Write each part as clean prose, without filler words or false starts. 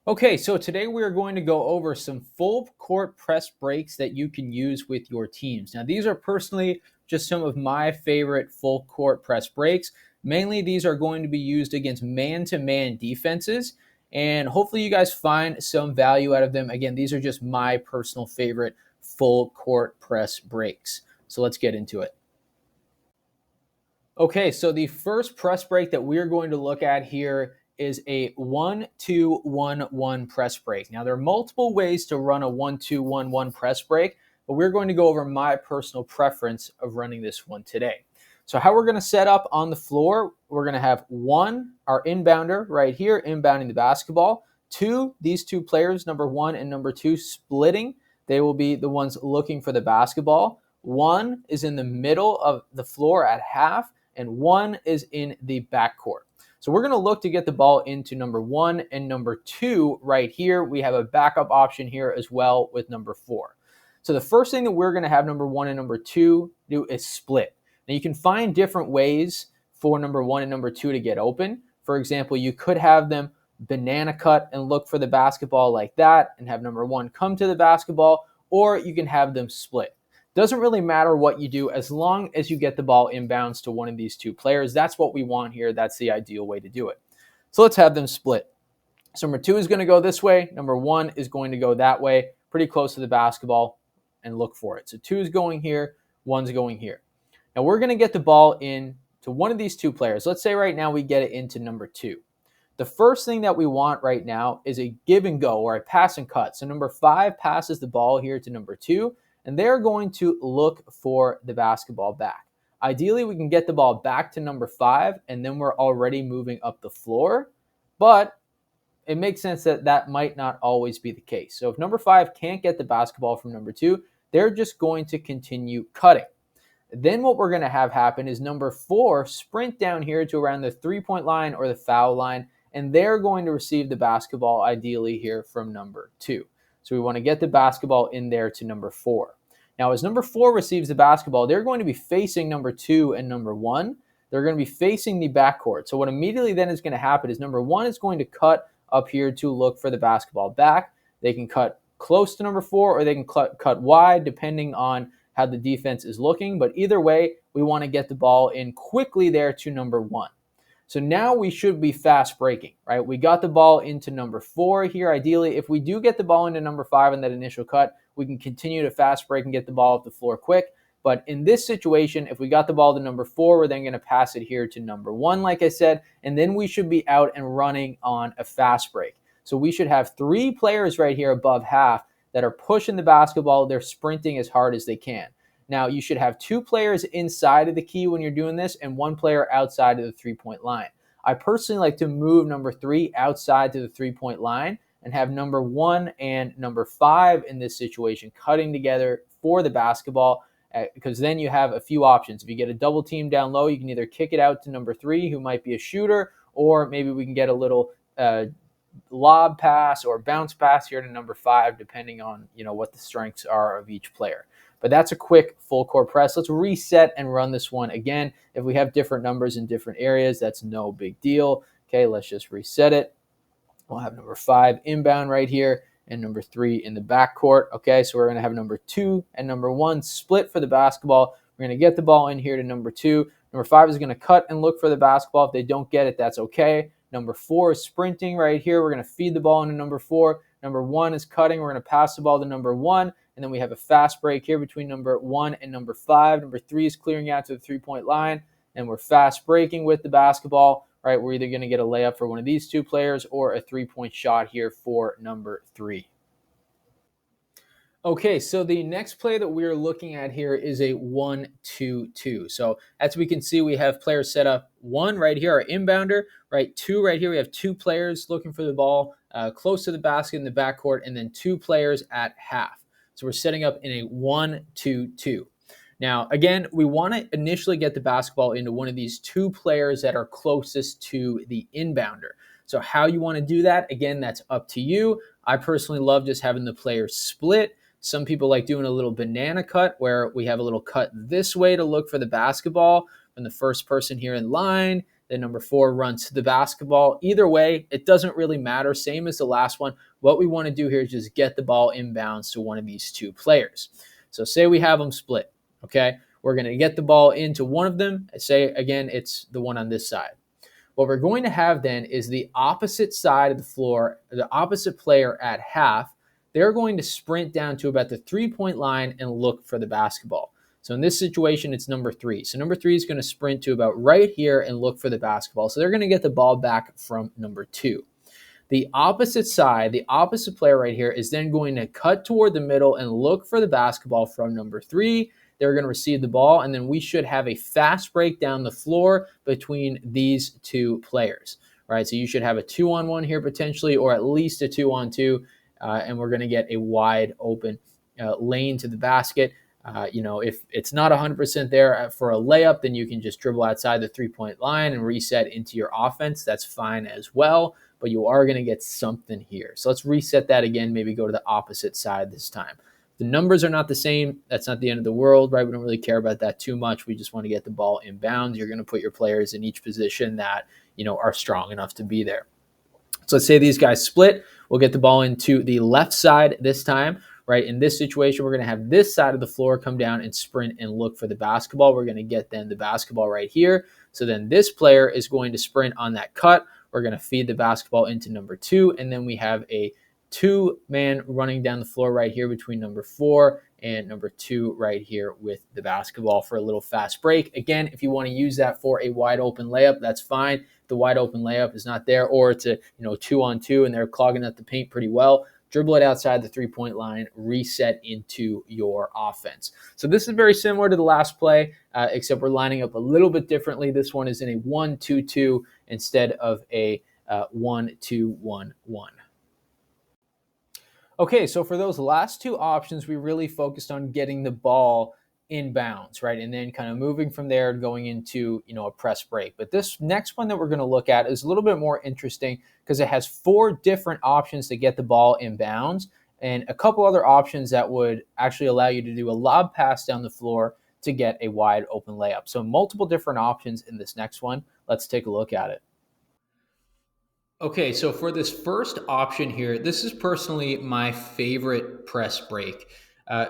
Okay, so today we are going to go over some full court press breaks that you can use with your teams. Now, these are personally just some of my favorite full court press breaks. Mainly, these are going to be used against man to man defenses, and hopefully, you guys find some value out of them. Again, these are just my personal favorite full court press breaks. So, let's get into it. Okay, so the first press break that we're going to look at here is a 1-2-1-1 press break. Now, there are multiple ways to run a 1-2-1-1 press break, but we're going to go over my personal preference of running this one today. So, how we're going to set up on the floor, we're going to have one, our inbounder right here, inbounding the basketball. Two, these two players, number one and number two, splitting. They will be the ones looking for the basketball. One is in the middle of the floor at half, and one is in the backcourt. So we're going to look to get the ball into number one and number two right here. We have a backup option here as well with number four. So the first thing that we're going to have number one and number two do is split. Now you can find different ways for number one and number two to get open. For example, you could have them banana cut and look for the basketball like that and have number one come to the basketball, or you can have them split. Doesn't really matter what you do as long as you get the ball inbounds to one of these two players. That's what we want here. That's the ideal way to do it. So let's have them split. So number two is going to go this way. Number one is going to go that way, pretty close to the basketball, and look for it. So two is going here, one's going here. Now we're going to get the ball in to one of these two players. Let's say right now we get it into number two. The first thing that we want right now is a give and go or a pass and cut. So number five passes the ball here to number two, and they're going to look for the basketball back. Ideally, we can get the ball back to number five, and then we're already moving up the floor, but it makes sense that that might not always be the case. So if number five can't get the basketball from number two, they're just going to continue cutting. Then what we're going to have happen is number four sprint down here to around the three-point line or the foul line, and they're going to receive the basketball ideally here from number two. So we want to get the basketball in there to number four. Now, as number four receives the basketball, they're going to be facing number two and number one. They're going to be facing the backcourt. So what immediately then is going to happen is number one is going to cut up here to look for the basketball back. They can cut close to number four, or they can cut wide depending on how the defense is looking. But either way, we want to get the ball in quickly there to number one. So now we should be fast breaking, right? We got the ball into number four here. Ideally, if we do get the ball into number five in that initial cut, we can continue to fast break and get the ball off the floor quick. But in this situation, if we got the ball to number four, we're then going to pass it here to number one, like I said, and then we should be out and running on a fast break. So we should have three players right here above half that are pushing the basketball. They're sprinting as hard as they can. Now, you should have two players inside of the key when you're doing this and one player outside of the three-point line. I personally like to move number three outside to the three-point line and have number one and number five in this situation cutting together for the basketball, because then you have a few options. If you get a double team down low, you can either kick it out to number three, who might be a shooter, or maybe we can get a little lob pass or bounce pass here to number five, depending on what the strengths are of each player. But that's a quick full court press. Let's reset and run this one again. If we have different numbers in different areas, that's no big deal. Okay, let's just reset it. We'll have number five inbound right here and number three in the backcourt. Okay, so we're going to have number two and number one split for the basketball. We're going to get the ball in here to number two. Number five is going to cut and look for the basketball. If they don't get it, that's okay. Number four is sprinting right here. We're going to feed the ball into number four. Number one is cutting. We're going to pass the ball to number one. And then we have a fast break here between number one and number five. Number three is clearing out to the three-point line. And we're fast breaking with the basketball. Right, we're either going to get a layup for one of these two players or a three-point shot here for number three. Okay, so the next play that we're looking at here is a 1-2-2. So as we can see, we have players set up. One right here, our inbounder, right? Two right here, we have two players looking for the ball close to the basket in the backcourt, and then two players at half. So we're setting up in a 1-2-2. Now, again, we want to initially get the basketball into one of these two players that are closest to the inbounder. So how you want to do that, again, that's up to you. I personally love just having the players split. Some people like doing a little banana cut where we have a little cut this way to look for the basketball from the first person here in line. then number 4 runs to the basketball. Either way, it doesn't really matter. Same as the last one. What we want to do here is just get the ball inbounds to one of these 2 players. So say we have them split, okay? We're going to get the ball into one of them. Say, again, it's the one on this side. What we're going to have then is the opposite side of the floor, the opposite player at half. They're going to sprint down to about the 3-point line and look for the basketball. So in this situation, it's number 3. So number 3 is going to sprint to about right here and look for the basketball. So they're going to get the ball back from number 2. The opposite side, the opposite player right here is then going to cut toward the middle and look for the basketball from number 3. They're going to receive the ball, and then we should have a fast break down the floor between these 2 players, right? So you should have a 2-on-1 here potentially, or at least a 2-on-2, and we're going to get a wide open lane to the basket. If it's not 100% there for a layup, then you can just dribble outside the 3-point line and reset into your offense. That's fine as well, but you are going to get something here. So let's reset that again, maybe go to the opposite side this time. The numbers are not the same. That's not the end of the world, right? We don't really care about that too much. We just want to get the ball inbounds. You're going to put your players in each position that, are strong enough to be there. So let's say these guys split. We'll get the ball into the left side this time, right? In this situation, we're going to have this side of the floor come down and sprint and look for the basketball. We're going to get then the basketball right here. So then this player is going to sprint on that cut. We're going to feed the basketball into number 2, and then we have a 2-man running down the floor right here between number 4 and number 2 right here with the basketball for a little fast break. Again, if you want to use that for a wide open layup, that's fine. If the wide open layup is not there, or it's a 2-on-2 and they're clogging up the paint pretty well, dribble it outside the 3-point line, reset into your offense. So this is very similar to the last play, except we're lining up a little bit differently. This one is in a 1-2-2 instead of a 1-2-1-1. Okay, so for those last 2 options, we really focused on getting the ball inbounds, right? And then kind of moving from there and going into, a press break. But this next one that we're going to look at is a little bit more interesting because it has 4 different options to get the ball inbounds and a couple other options that would actually allow you to do a lob pass down the floor to get a wide open layup. So multiple different options in this next one. Let's take a look at it. Okay, so for this first option here, this is personally my favorite press break.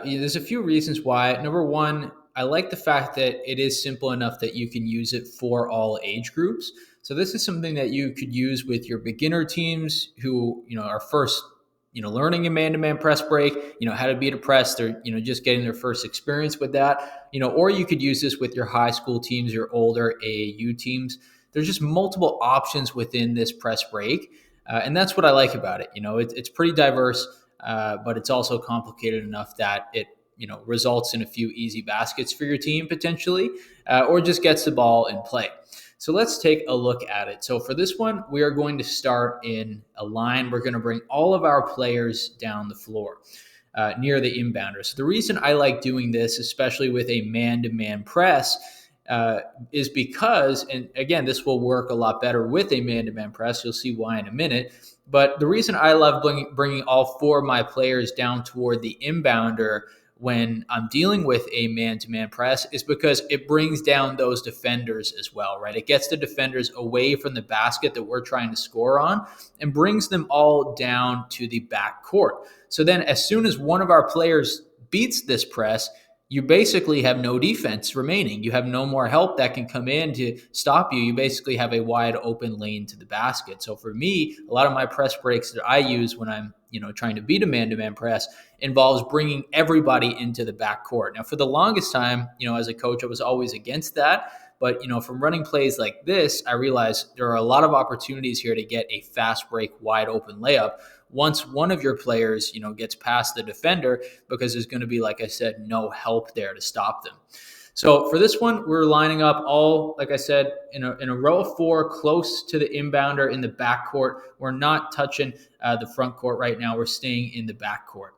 There's a few reasons why. Number one, I like the fact that it is simple enough that you can use it for all age groups. So this is something that you could use with your beginner teams who, are first, learning a man-to-man press break, how to beat a press. They're, just getting their first experience with that, or you could use this with your high school teams, your older AAU teams. There's just multiple options within this press break. And that's what I like about it. It's pretty diverse, but it's also complicated enough that it, results in a few easy baskets for your team potentially, or just gets the ball in play. So let's take a look at it. So for this one, we are going to start in a line. We're going to bring all of our players down the floor near the inbounder. So the reason I like doing this, especially with a man-to-man press, is because, and again, this will work a lot better with a man-to-man press. You'll see why in a minute. But the reason I love bringing all 4 of my players down toward the inbounder when I'm dealing with a man-to-man press is because it brings down those defenders as well, right? It gets the defenders away from the basket that we're trying to score on and brings them all down to the back court. So then as soon as one of our players beats this press, you basically have no defense remaining. You have no more help that can come in to stop you. You basically have a wide open lane to the basket. So for me, a lot of my press breaks that I use when I'm, trying to beat a man-to-man press involves bringing everybody into the backcourt. Now, for the longest time, as a coach, I was always against that. But, from running plays like this, I realized there are a lot of opportunities here to get a fast break, wide open layup once one of your players, gets past the defender, because there's going to be, like I said, no help there to stop them. So for this one, we're lining up all, like I said, in a row of 4 close to the inbounder in the backcourt. We're not touching the front court right now. We're staying in the backcourt.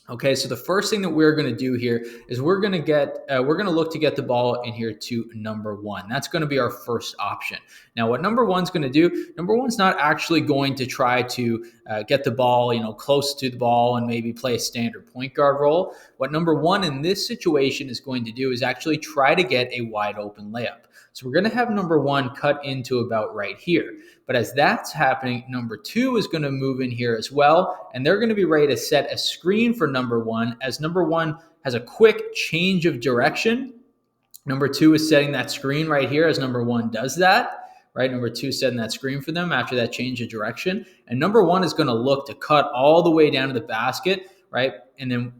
Okay, so the first thing that we're going to do here is we're going to look to get the ball in here to number 1. That's going to be our first option. Now, what number 1's going to do? Number 1's not actually going to try to get the ball, close to the ball and maybe play a standard point guard role. What number one in this situation is going to do is actually try to get a wide open layup. So we're going to have number one cut into about right here. But as that's happening, number two is going to move in here as well. And they're going to be ready to set a screen for number one, as number one has a quick change of direction. Number two is setting that screen right here as number one does that. Right, number two setting that screen for them after that change of direction. And number one is going to look to cut all the way down to the basket, right? And then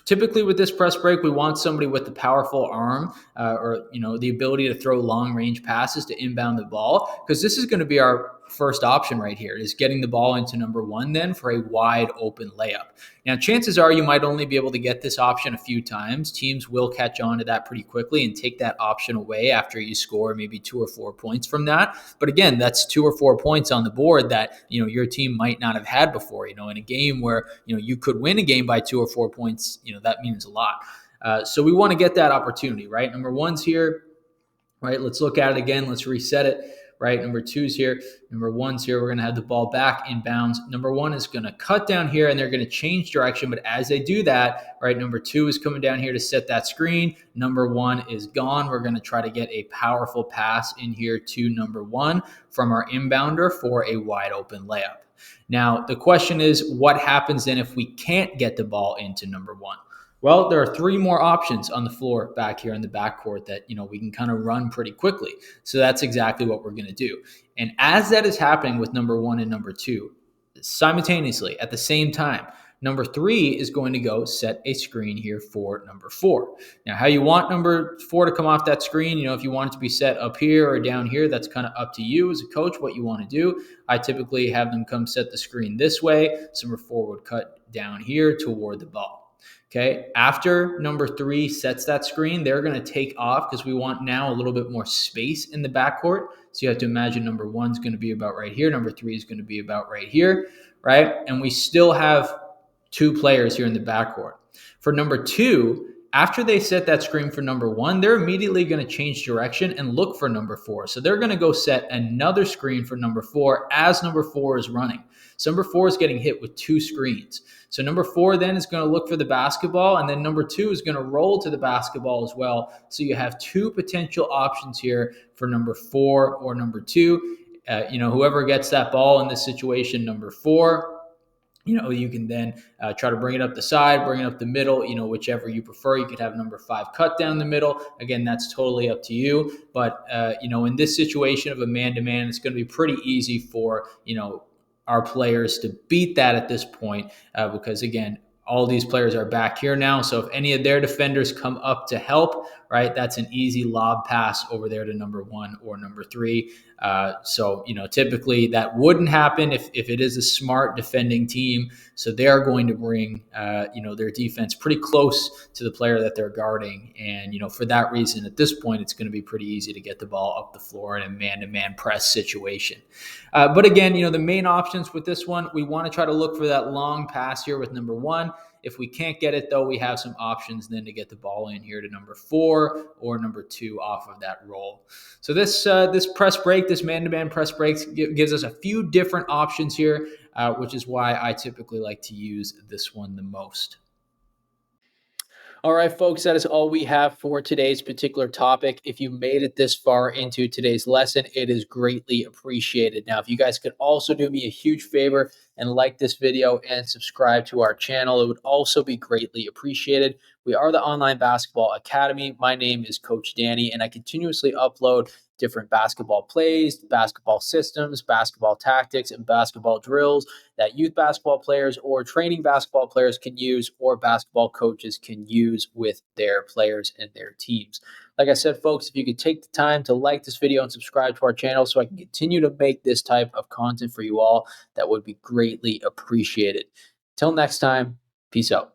typically with this press break, we want somebody with the powerful arm or the ability to throw long range passes to inbound the ball, because this is going to be our first option right here, is getting the ball into number one then for a wide open layup. Now, chances are you might only be able to get this option a few times. Teams will catch on to that pretty quickly and take that option away after you score maybe 2 or 4 points from that. But again, that's 2 or 4 points on the board that your team might not have had before. In a game where you could win a game by 2 or 4 points, that means a lot. So we want to get that opportunity, right? Number one's here, right? Let's look at it again. Let's reset it. Right, number two's here, number one's here. We're going to have the ball back in bounds. Number one is going to cut down here, and they're going to change direction. But as they do that, right, number two is coming down here to set that screen. Number one is gone. We're going to try to get a powerful pass in here to number one from our inbounder for a wide open layup. Now, the question is, what happens then if we can't get the ball into number one? Well, there are 3 more options on the floor back here in the backcourt that, we can kind of run pretty quickly. So that's exactly what we're going to do. And as that is happening with number one and number two, simultaneously at the same time, number 3 is going to go set a screen here for number 4. Now, how you want number 4 to come off that screen, if you want it to be set up here or down here, that's kind of up to you as a coach, what you want to do. I typically have them come set the screen this way. So number 4 would cut down here toward the ball. Okay, after number 3 sets that screen, they're going to take off because we want now a little bit more space in the backcourt. So you have to imagine number 1 is going to be about right here. Number 3 is going to be about right here, right? And we still have 2 players here in the backcourt. For number 2, after they set that screen for number 1, they're immediately going to change direction and look for number 4. So they're going to go set another screen for number 4 as number 4 is running. So number 4 is getting hit with 2 screens. So number 4 then is going to look for the basketball, and then number 2 is going to roll to the basketball as well. So you have 2 potential options here for number 4 or number 2. Whoever gets that ball in this situation, number 4, you can then try to bring it up the side, bring it up the middle, whichever you prefer. You could have number 5 cut down the middle. Again, that's totally up to you. But, in this situation of a man-to-man, it's going to be pretty easy for, our players to beat that at this point because, again, all these players are back here now. So if any of their defenders come up to help, right, that's an easy lob pass over there to number 1 or number 3. So typically that wouldn't happen if it is a smart defending team. So they are going to bring, their defense pretty close to the player that they're guarding. And, for that reason, at this point, it's going to be pretty easy to get the ball up the floor in a man-to-man press situation. But again, the main options with this one, we want to try to look for that long pass here with number 1. If we can't get it, though, we have some options then to get the ball in here to number 4 or number 2 off of that roll. So this press break, this man-to-man press breaks gives us a few different options here, which is why I typically like to use this one the most. All right, folks, that is all we have for today's particular topic. If you made it this far into today's lesson, it is greatly appreciated. Now, if you guys could also do me a huge favor and like this video and subscribe to our channel, it would also be greatly appreciated. We are the Online Basketball Academy. My name is Coach Danny, and I continuously upload different basketball plays, basketball systems, basketball tactics, and basketball drills that youth basketball players or training basketball players can use or basketball coaches can use with their players and their teams. Like I said, folks, if you could take the time to like this video and subscribe to our channel so I can continue to make this type of content for you all, that would be greatly appreciated. Till next time, peace out.